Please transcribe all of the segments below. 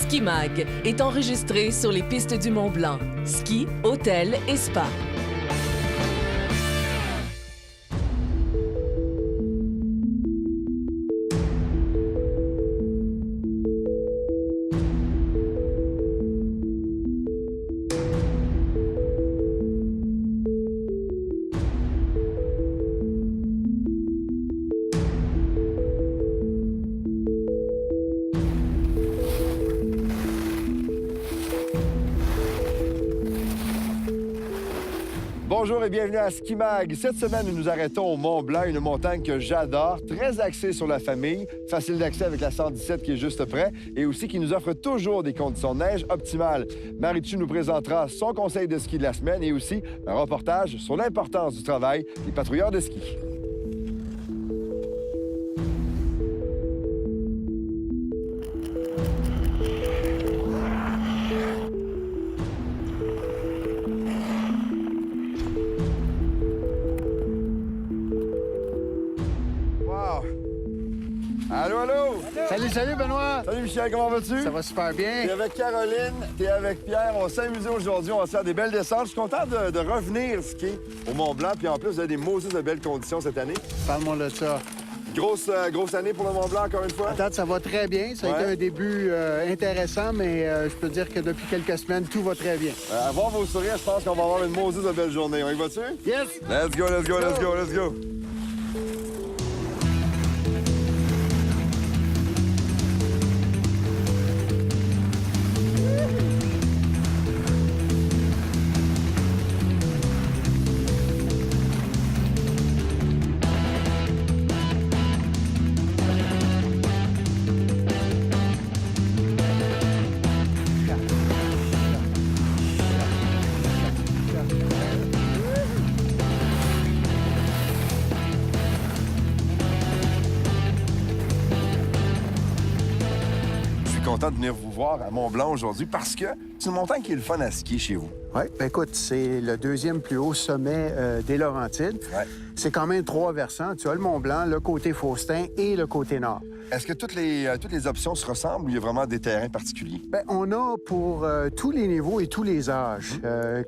Ski Mag est enregistré sur les pistes du Mont-Blanc. Ski, hôtel et spa. Bonjour et bienvenue à Ski Mag. Cette semaine, nous nous arrêtons au Mont-Blanc, une montagne que j'adore, très axée sur la famille, facile d'accès avec la 117 qui est juste près et aussi qui nous offre toujours des conditions de neige optimales. Marie-Tu nous présentera son conseil de ski de la semaine et aussi un reportage sur l'importance du travail des patrouilleurs de ski. Allô, allô! Salut, Benoît! Salut, Michel, comment vas-tu? Ça va super bien. T'es avec Caroline, t'es avec Pierre. On va s'amuser aujourd'hui, on va se faire des belles descentes. Je suis content de revenir skier au Mont-Blanc. Puis en plus, vous avez des Moses de belles conditions cette année. Parle-moi de ça. Grosse année pour le Mont-Blanc, encore une fois. À date, ça va très bien. Ça a été un début intéressant, mais je peux dire que depuis quelques semaines, tout va très bien. À voir vos sourires, je pense qu'on va avoir une Moses de belle journée. On y va-tu? Yes! Let's go, let's go, let's go, let's go! Content de venir vous voir à Mont-Blanc aujourd'hui parce que c'est une montagne qui est le fun à skier chez vous. Oui, bien écoute, c'est le deuxième plus haut sommet des Laurentides. Ouais. C'est quand même 3 versants. Tu as le Mont-Blanc, le côté Faustin et le côté nord. Est-ce que toutes les options se ressemblent ou il y a vraiment des terrains particuliers? Bien, on a pour tous les niveaux et tous les âges,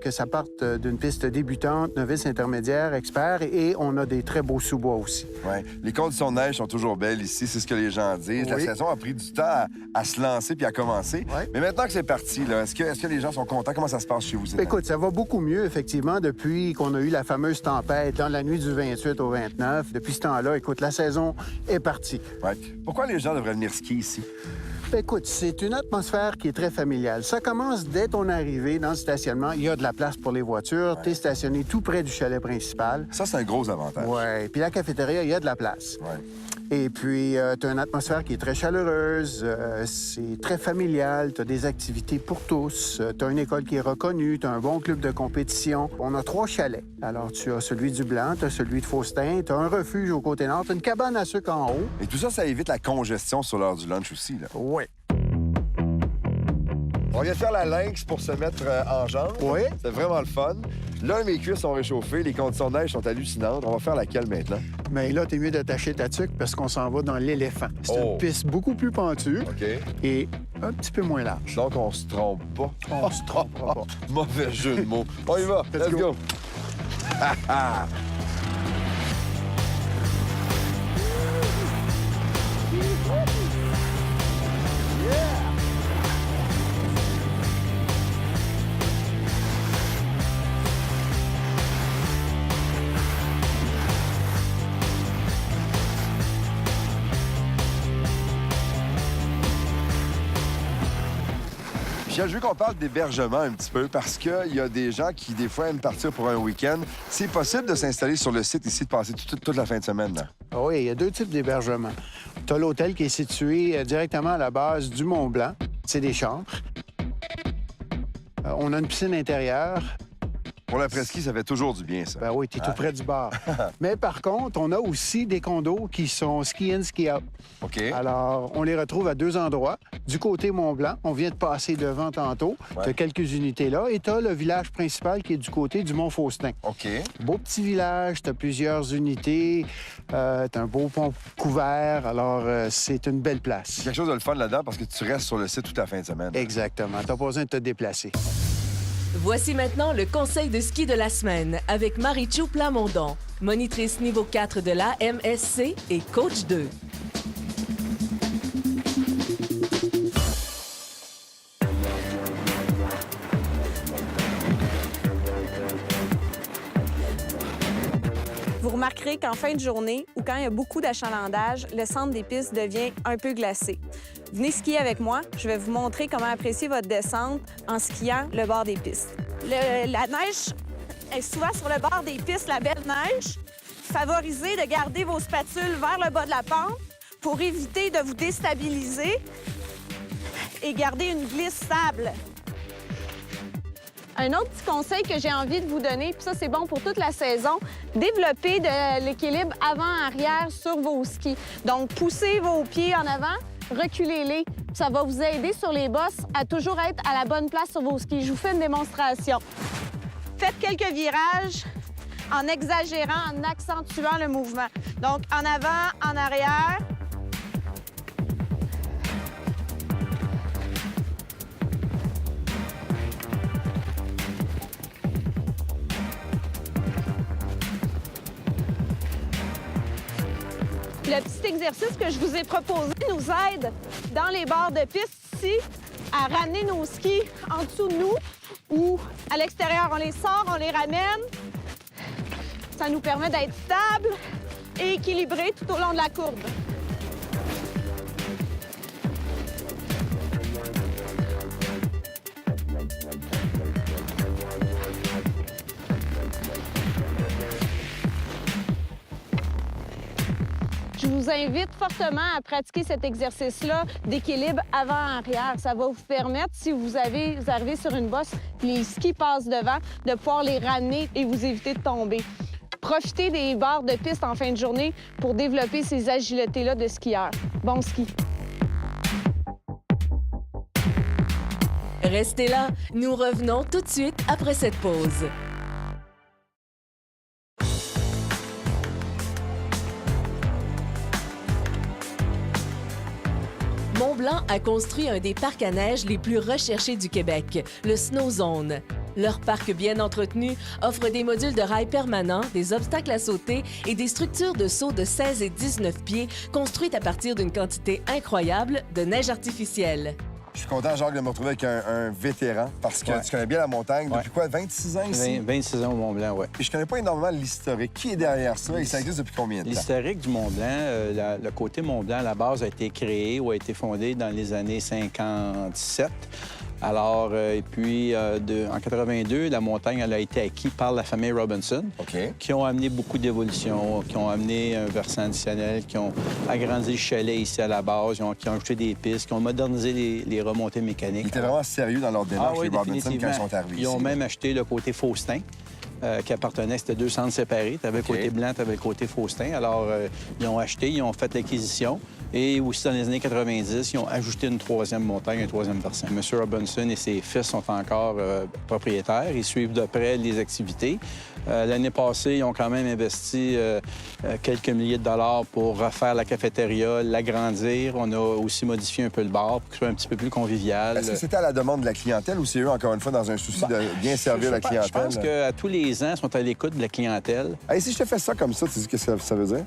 que ça parte d'une piste débutante, novice, intermédiaire, expert, et on a des très beaux sous-bois aussi. Oui. Les conditions de neige sont toujours belles ici, c'est ce que les gens disent. Oui. La saison a pris du temps à se lancer puis à commencer. Oui. Mais maintenant que c'est parti, est-ce que les gens sont contents? Comment ça se passe chez vous? Bien, écoute, ça va beaucoup mieux, effectivement, depuis qu'on a eu la fameuse tempête dans la nuit du 28 au 29. Depuis ce temps-là, écoute, la saison est partie. Ouais. Pourquoi les gens devraient venir skier ici? Bien, écoute, c'est une atmosphère qui est très familiale. Ça commence dès ton arrivée dans le stationnement. Il y a de la place pour les voitures. Ouais. Tu es stationné tout près du chalet principal. Ça, c'est un gros avantage. Oui. Puis la cafétéria, il y a de la place. Ouais. Et puis, tu as une atmosphère qui est très chaleureuse, c'est très familial, tu as des activités pour tous, tu as une école qui est reconnue, tu as un bon club de compétition. On a 3 chalets. Alors, tu as celui du Blanc, tu as celui de Faustin, tu as un refuge au côté nord, tu as une cabane à sucre en haut. Et tout ça, ça évite la congestion sur l'heure du lunch aussi, là. Oui. On vient de faire la lynx pour se mettre en jambes. Oui. C'est vraiment le fun. Là, mes cuisses sont réchauffées, les conditions de neige sont hallucinantes. On va faire laquelle maintenant? Mais là, t'es mieux d'attacher ta tuque parce qu'on s'en va dans l'éléphant. C'est Oh. une piste beaucoup plus pentue OK. et un petit peu moins large. Donc, on se trompe pas. On se trompera pas. Mauvais jeu de mots. On y va. Let's go. Michel, je veux qu'on parle d'hébergement un petit peu parce qu'il y a des gens qui, des fois, aiment partir pour un week-end. C'est possible de s'installer sur le site ici, de passer toute la fin de semaine, là? Oui, il y a 2 types d'hébergement. Tu as l'hôtel qui est situé directement à la base du Mont-Blanc. C'est des chambres. On a une piscine intérieure. Pour l'après-ski, ça fait toujours du bien, ça. Ben oui, t'es tout près du bar. Mais par contre, on a aussi des condos qui sont ski-in, ski-out. OK. Alors, on les retrouve à 2 endroits. Du côté Mont-Blanc, on vient de passer devant tantôt. Ouais. Tu as quelques unités là. Et tu as le village principal qui est du côté du Mont-Faustin. OK. Beau petit village, tu as plusieurs unités, tu as un beau pont couvert. Alors, c'est une belle place. Quelque chose de le fun là-dedans parce que tu restes sur le site toute la fin de semaine. Exactement. Tu n'as pas besoin de te déplacer. Voici maintenant le conseil de ski de la semaine avec Marie-Chou Plamondon, monitrice niveau 4 de la MSC et coach 2. Vous remarquerez qu'en fin de journée ou quand il y a beaucoup d'achalandage, le centre des pistes devient un peu glacé. Venez skier avec moi, je vais vous montrer comment apprécier votre descente en skiant le bord des pistes. La neige est souvent sur le bord des pistes, la belle neige. Favorisez de garder vos spatules vers le bas de la pente pour éviter de vous déstabiliser et garder une glisse stable. Un autre petit conseil que j'ai envie de vous donner, puis ça, c'est bon pour toute la saison, développez de l'équilibre avant-arrière sur vos skis. Donc, poussez vos pieds en avant, reculez-les. Ça va vous aider sur les bosses à toujours être à la bonne place sur vos skis. Je vous fais une démonstration. Faites quelques virages en exagérant, en accentuant le mouvement. Donc, en avant, en arrière. Le petit exercice que je vous ai proposé nous aide dans les bords de piste ici à ramener nos skis en dessous de nous ou à l'extérieur. On les sort, on les ramène. Ça nous permet d'être stable et équilibré tout au long de la courbe. Je vous invite fortement à pratiquer cet exercice-là d'équilibre avant-arrière. Ça va vous permettre, si vous arrivez sur une bosse, les skis passent devant, de pouvoir les ramener et vous éviter de tomber. Profitez des bords de piste en fin de journée pour développer ces agilités-là de skieurs. Bon ski! Restez là, nous revenons tout de suite après cette pause. Mont-Blanc a construit un des parcs à neige les plus recherchés du Québec, le Snow Zone. Leur parc bien entretenu offre des modules de rails permanents, des obstacles à sauter et des structures de saut de 16 et 19 pieds construites à partir d'une quantité incroyable de neige artificielle. Je suis content, Jacques, de me retrouver avec un vétéran parce que tu connais bien la montagne. Depuis quoi, 26 ans ici? 26 ans au Mont-Blanc, oui. Et je connais pas énormément l'historique. Qui est derrière ça et ça existe depuis combien de temps? L'historique du Mont-Blanc, le côté Mont-Blanc, à la base, a été créé ou a été fondé dans les années 57. Alors, et puis, en 82, la montagne elle a été acquise par la famille Robinson, qui ont amené beaucoup d'évolutions, qui ont amené un versant additionnel, qui ont agrandi le chalet ici à la base, qui ont ajouté des pistes, qui ont modernisé les remontées mécaniques. Ils étaient vraiment sérieux dans leur démarche, les Robinson, quand ils sont arrivés Ils ont ici. même acheté le côté Faustin. Qui appartenait, c'était 2 centres séparés. Tu avais le côté blanc, tu avais le côté Faustin. Alors, ils ont acheté, ils ont fait l'acquisition. Et aussi, dans les années 90, ils ont ajouté une 3e montagne, un 3e versant. M. Robinson et ses fils sont encore propriétaires. Ils suivent de près les activités. L'année passée, ils ont quand même investi quelques milliers de dollars pour refaire la cafétéria, l'agrandir. On a aussi modifié un peu le bar pour que ce soit un petit peu plus convivial. Est-ce que c'était à la demande de la clientèle ou c'est eux, encore une fois, dans un souci de bien servir la clientèle? Je pense qu'à tous les ans, ils sont à l'écoute de la clientèle. Hey, si je te fais ça comme ça, tu dis qu'est-ce que ça veut dire?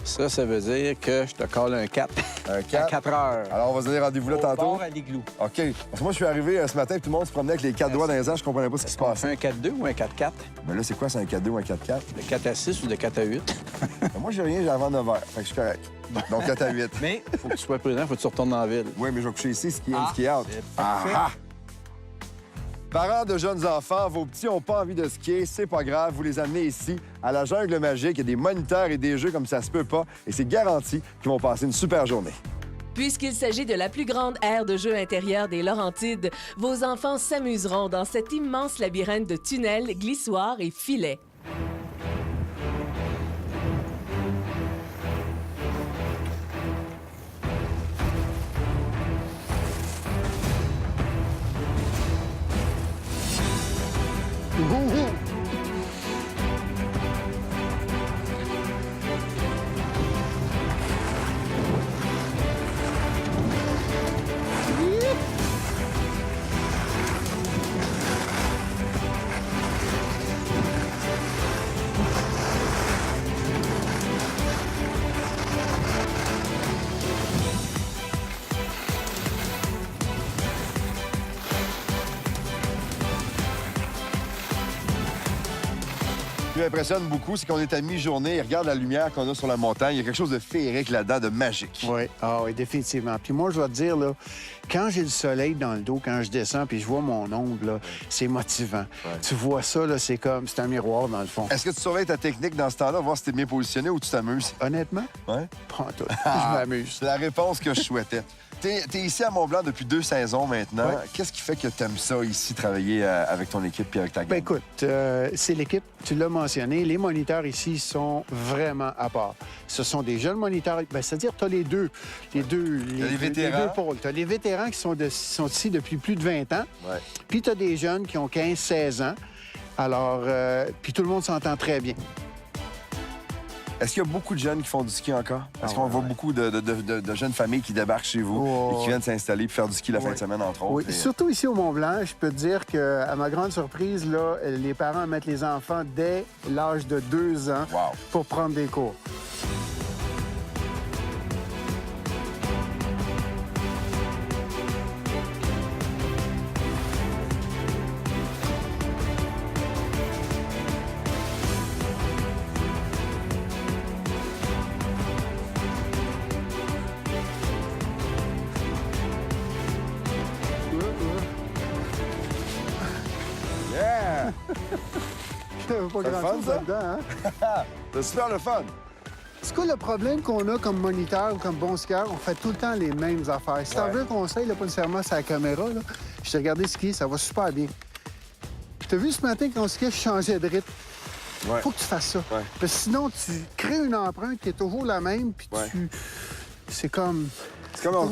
Ça veut dire que je te colle un 4. Un 4? À 4 heures. Alors, on va se donner rendez-vous là tantôt? Au bord à l'igloo. OK. Parce que moi, je suis arrivé ce matin et tout le monde se promenait avec les 4 doigts dans les airs. Je comprenais pas ce qui se On passait. fait un 4-2 ou un 4-4? Mais là, c'est quoi, c'est un 4-2 ou un 4-4? Le 4 à 6 ou le 4 à 8? Moi, j'ai rien, j'ai avant 9 h. Fait que je suis correct. Donc, 4 à 8. Mais il faut que tu sois prudent, il faut que tu retournes dans la ville. Oui, mais je vais coucher ici, ski in, ski out. c'est parfait. Parents de jeunes enfants, vos petits n'ont pas envie de skier, c'est pas grave, vous les amenez ici, à la Jungle Magique. Il y a des moniteurs et des jeux comme ça se peut pas, et c'est garanti qu'ils vont passer une super journée. Puisqu'il s'agit de la plus grande aire de jeu intérieure des Laurentides, vos enfants s'amuseront dans cet immense labyrinthe de tunnels, glissoires et filets. Ce qui m'impressionne beaucoup, c'est qu'on est à mi-journée et regarde la lumière qu'on a sur la montagne. Il y a quelque chose de féerique là-dedans, de magique. Oui, oui, définitivement. Puis moi, je dois te dire, là, quand j'ai le soleil dans le dos, quand je descends puis je vois mon ombre, là, c'est motivant. Ouais. Tu vois ça, là, c'est un miroir, dans le fond. Est-ce que tu surveilles ta technique dans ce temps-là, voir si t'es bien positionné ou tu t'amuses? Honnêtement? Oui. Pas tout. Je m'amuse. C'est la réponse que je souhaitais. T'es ici à Mont-Blanc depuis 2 saisons maintenant. Ouais. Qu'est-ce qui fait que t'aimes ça ici, travailler avec ton équipe puis avec ta gang? Bien, écoute, c'est l'équipe, tu l'as mentionné. Les moniteurs ici sont vraiment à part. Ce sont des jeunes moniteurs. C'est-à-dire, tu as les deux vétérans. Les deux pôles. Tu as les vétérans qui sont ici depuis plus de 20 ans. Ouais. Puis tu as des jeunes qui ont 15-16 ans. Alors, puis tout le monde s'entend très bien. Est-ce qu'il y a beaucoup de jeunes qui font du ski encore? Parce qu'on voit beaucoup de jeunes familles qui débarquent chez vous et qui viennent s'installer puis faire du ski la fin de semaine, entre autres. Oui, surtout ici au Mont-Blanc, je peux te dire qu'à ma grande surprise, là, les parents mettent les enfants dès l'âge de 2 ans pour prendre des cours. C'est le fun, ça? Hein? C'est super le fun. C'est quoi le problème qu'on a comme moniteur ou comme bon skieur? On fait tout le temps les mêmes affaires. Si t'en veux un conseil, là, pas nécessairement sur la caméra, là, je t'ai regardé skier, ça va super bien. T'as vu ce matin quand on skiait, je changeais de rythme. Faut que tu fasses ça. Parce que sinon, tu crées une empreinte qui est toujours la même, puis tu... C'est comme... C'est comme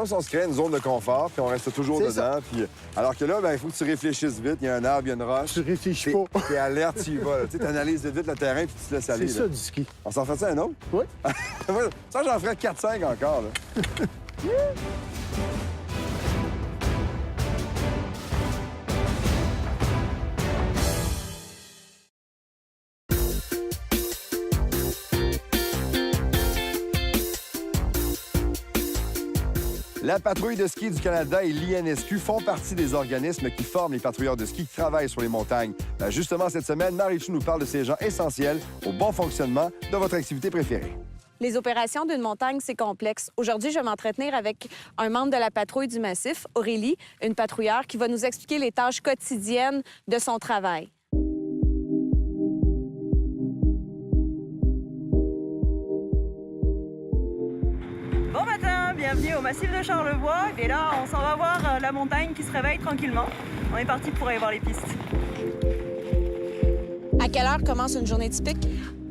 si on se crée une zone de confort, puis on reste toujours dedans. Puis... Alors que là, il faut que tu réfléchisses vite. Il y a un arbre, il y a une roche. Tu réfléchis pas. T'es alerte, tu y vas. Tu analyses vite le terrain, puis tu te laisses aller. C'est ça, du ski. On s'en fait ça un autre? Oui. Ça, j'en ferais 4-5 encore, là. La Patrouille de ski du Canada et l'INSQ font partie des organismes qui forment les patrouilleurs de ski qui travaillent sur les montagnes. Justement, cette semaine, Marie-Chou nous parle de ces gens essentiels au bon fonctionnement de votre activité préférée. Les opérations d'une montagne, c'est complexe. Aujourd'hui, je vais m'entretenir avec un membre de la patrouille du Massif, Aurélie, une patrouilleure qui va nous expliquer les tâches quotidiennes de son travail. Bon matin, bienvenue au Massif de Charlevoix. Et là, on s'en va voir la montagne qui se réveille tranquillement. On est parti pour aller voir les pistes. À quelle heure commence une journée typique?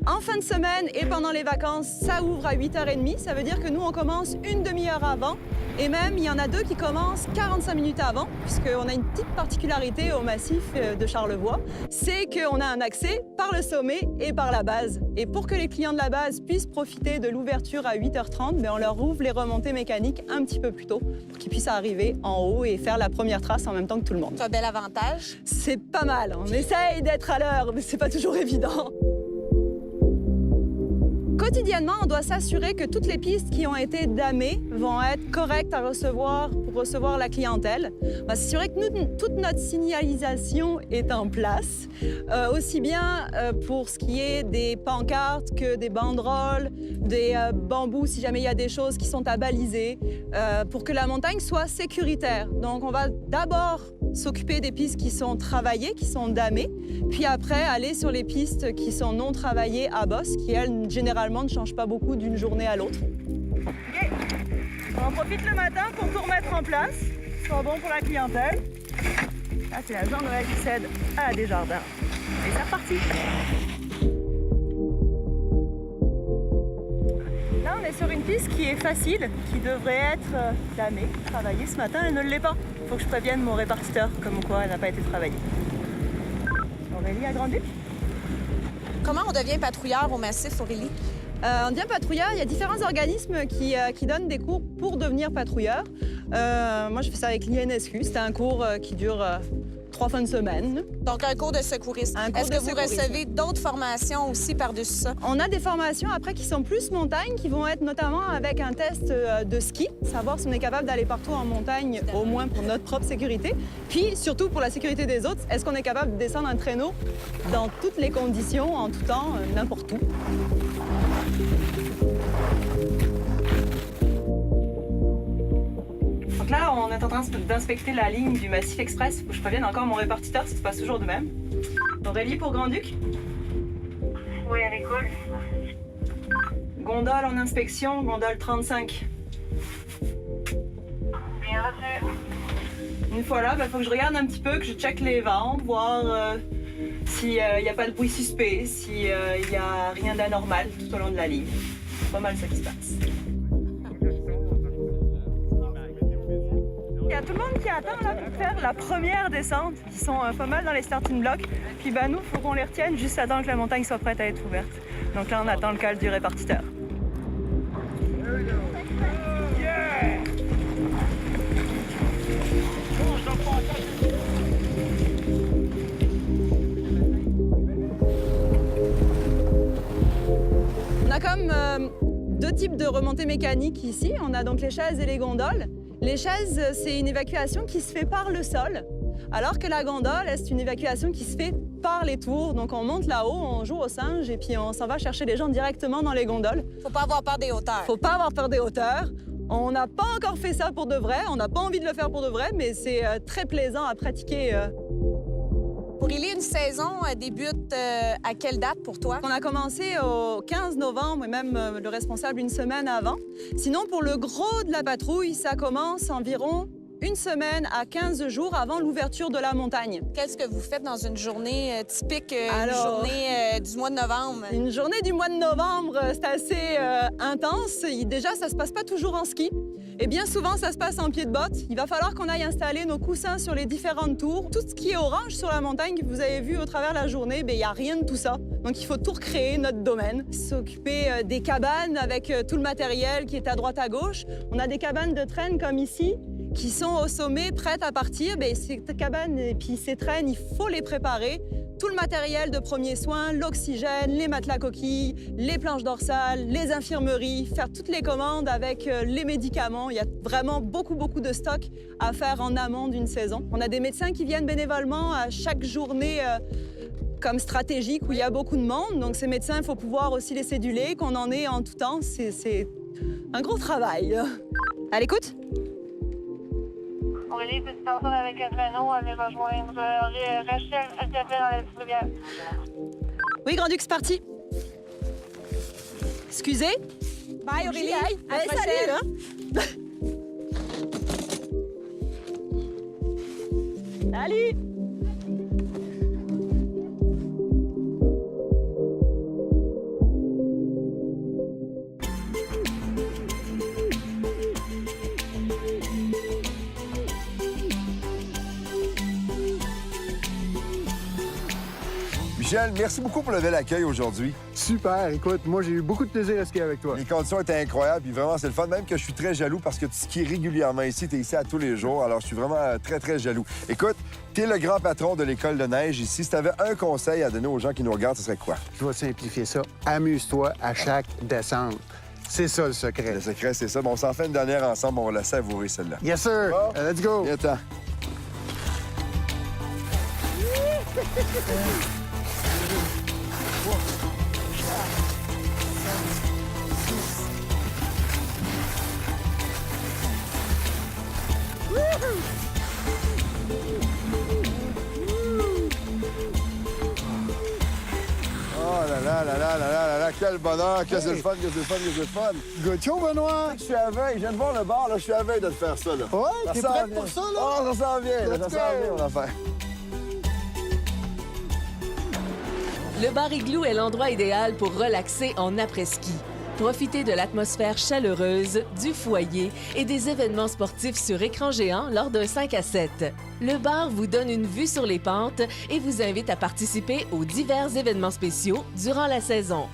En fin de semaine et pendant les vacances, ça ouvre à 8h30. Ça veut dire que nous, on commence une demi-heure avant. Et même, il y en a 2 qui commencent 45 minutes avant, puisqu'on a une petite particularité au Massif de Charlevoix, c'est qu'on a un accès par le sommet et par la base. Et pour que les clients de la base puissent profiter de l'ouverture à 8h30, on leur ouvre les remontées mécaniques un petit peu plus tôt, pour qu'ils puissent arriver en haut et faire la première trace en même temps que tout le monde. C'est un bel avantage. C'est pas mal. On essaye d'être à l'heure, mais c'est pas toujours évident. Quotidiennement, on doit s'assurer que toutes les pistes qui ont été damées vont être correctes pour recevoir la clientèle. On va s'assurer que toute notre signalisation est en place, aussi bien pour ce qui est des pancartes que des banderoles, des bambous si jamais il y a des choses qui sont à baliser, pour que la montagne soit sécuritaire. Donc on va d'abord s'occuper des pistes qui sont travaillées, qui sont damées, puis après aller sur les pistes qui sont non travaillées à bosse, qui elles généralement ne changent pas beaucoup d'une journée à l'autre. OK. On en profite le matin pour tout remettre en place. Ce sera bon pour la clientèle. Là, c'est la Jean Noël qui cède à la Desjardins. Et c'est reparti. Là, on est sur une piste qui est facile, qui devrait être damée, travaillée ce matin. Elle ne l'est pas. Il faut que je prévienne mon répartiteur, comme quoi elle n'a pas été travaillée. Aurélie à Grand-Duc. Comment on devient patrouilleur au massif, Aurélie? On devient patrouilleur. Il y a différents organismes qui donnent des cours pour devenir patrouilleur. Moi, je fais ça avec l'INSQ. C'est un cours qui dure 3 fins de semaine. Donc, un cours de secouriste. Est-ce que vous recevez d'autres formations aussi par-dessus ça? On a des formations après qui sont plus montagne, qui vont être notamment avec un test de ski, savoir si on est capable d'aller partout en montagne, au moins pour notre propre sécurité. Puis, surtout pour la sécurité des autres, est-ce qu'on est capable de descendre un traîneau dans toutes les conditions, en tout temps, n'importe où? Donc là, on est en train d'inspecter la ligne du Massif Express. Faut que je prévienne encore mon répartiteur, ça se passe toujours de même. Aurélie pour Grand-Duc. Oui, Nicole. Gondole en inspection, gondole 35. Bien reçu. Une fois là, il faut que je regarde un petit peu, que je check les vents, voir s'il n'y a pas de bruit suspect, s'il n'y a rien d'anormal tout au long de la ligne. C'est pas mal ça qui se passe. Il y a tout le monde qui attend là pour faire la première descente, qui sont pas mal dans les starting blocks. Puis nous, il faut qu'on les retienne juste à temps que la montagne soit prête à être ouverte. Donc là, on attend le call du répartiteur. On a comme 2 types de remontées mécaniques ici. On a donc les chaises et les gondoles. Les chaises, c'est une évacuation qui se fait par le sol, alors que la gondole, c'est une évacuation qui se fait par les tours. Donc on monte là-haut, on joue au singe et puis on s'en va chercher les gens directement dans les gondoles. Faut pas avoir peur des hauteurs. Faut pas avoir peur des hauteurs. On n'a pas encore fait ça pour de vrai, on n'a pas envie de le faire pour de vrai, mais c'est très plaisant à pratiquer. Aurélie, une saison débute à quelle date pour toi? On a commencé au 15 novembre et même le responsable une semaine avant. Sinon, pour le gros de la patrouille, ça commence environ 1 semaine à 15 jours avant l'ouverture de la montagne. Qu'est-ce que vous faites dans une journée typique, Alors, une journée du mois de novembre? Une journée du mois de novembre, c'est assez intense. Déjà, ça se passe pas toujours en ski. Et bien souvent, ça se passe en pied de botte. Il va falloir qu'on aille installer nos coussins sur les différentes tours. Tout ce qui est orange sur la montagne que vous avez vu au travers de la journée, il n'y a rien de tout ça. Donc, il faut tout recréer, notre domaine. S'occuper des cabanes avec tout le matériel qui est à droite à gauche. On a des cabanes de traîne comme ici, qui sont au sommet, prêtes à partir. Ces cabanes et puis ces traînes, il faut les préparer. Tout le matériel de premiers soins, l'oxygène, les matelas coquilles, les planches dorsales, les infirmeries, faire toutes les commandes avec les médicaments. Il y a vraiment beaucoup de stock à faire en amont d'une saison. On a des médecins qui viennent bénévolement à chaque journée comme stratégique où il y a beaucoup de monde. Donc ces médecins, il faut pouvoir aussi les céduler, qu'on en ait en tout temps. C'est un gros travail. À l'écoute? Aurélie, petite personne avec un traîneau, elle va rejoindre Rachel Alcapel dans la Rivière. Oui, Grand-Duc, c'est parti. Excusez. Bye, Aurélie. À la Hey, prochaine. salut, hein? Salut. Michel, merci beaucoup pour le bel accueil aujourd'hui. Super, écoute, moi j'ai eu beaucoup de plaisir à skier avec toi. Les conditions étaient incroyables, puis vraiment, c'est le fun. Même que je suis très jaloux parce que tu skis régulièrement ici, tu es ici à tous les jours. Alors, je suis vraiment très jaloux. Écoute, tu es le grand patron de l'école de neige ici. Si tu avais un conseil à donner aux gens qui nous regardent, ce serait quoi? Je vais simplifier ça. Amuse-toi à chaque descente. C'est ça le secret. Le secret, c'est ça. Bon, on s'en fait une dernière ensemble, on va la savourer, celle-là. Yes, sir. Bon. Let's go. Viens-t'en. Quel bonheur, que c'est le fun, que c'est le fun, que c'est le fun. Good show, Benoît! Je suis à veille, je viens de voir le bar, là, je suis à veille de te faire ça, là. Ouais, t'es s'en prêt vient. pour ça, là? Oh, ça s'en vient, là, ça Let's s'en vient, go. mon affaire. Le bar Igloo est l'endroit idéal pour relaxer en après-ski. Profitez de l'atmosphère chaleureuse, du foyer et des événements sportifs sur écran géant lors d'un 5 à 7. Le bar vous donne une vue sur les pentes et vous invite à participer aux divers événements spéciaux durant la saison.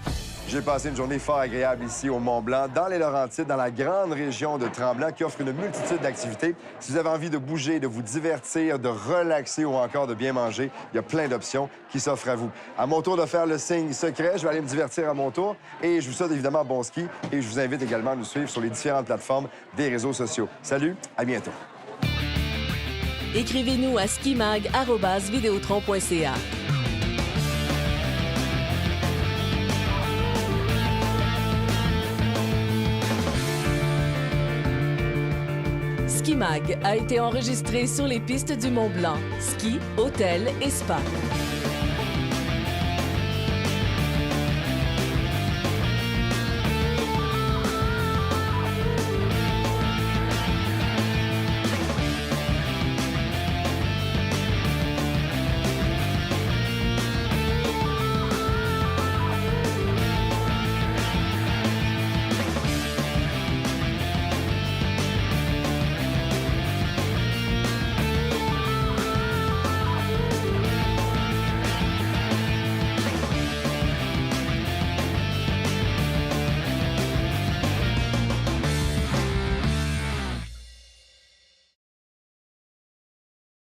J'ai passé une journée fort agréable ici au Mont-Blanc, dans les Laurentides, dans la grande région de Tremblant, qui offre une multitude d'activités. Si vous avez envie de bouger, de vous divertir, de relaxer ou encore de bien manger, il y a plein d'options qui s'offrent à vous. À mon tour de faire le signe secret, je vais aller me divertir à mon tour et je vous souhaite évidemment bon ski et je vous invite également à nous suivre sur les différentes plateformes des réseaux sociaux. Salut, à bientôt. Écrivez-nous à skimag@videotron.ca. Skimag a été enregistré sur les pistes du Mont-Blanc. Ski, hôtel et spa.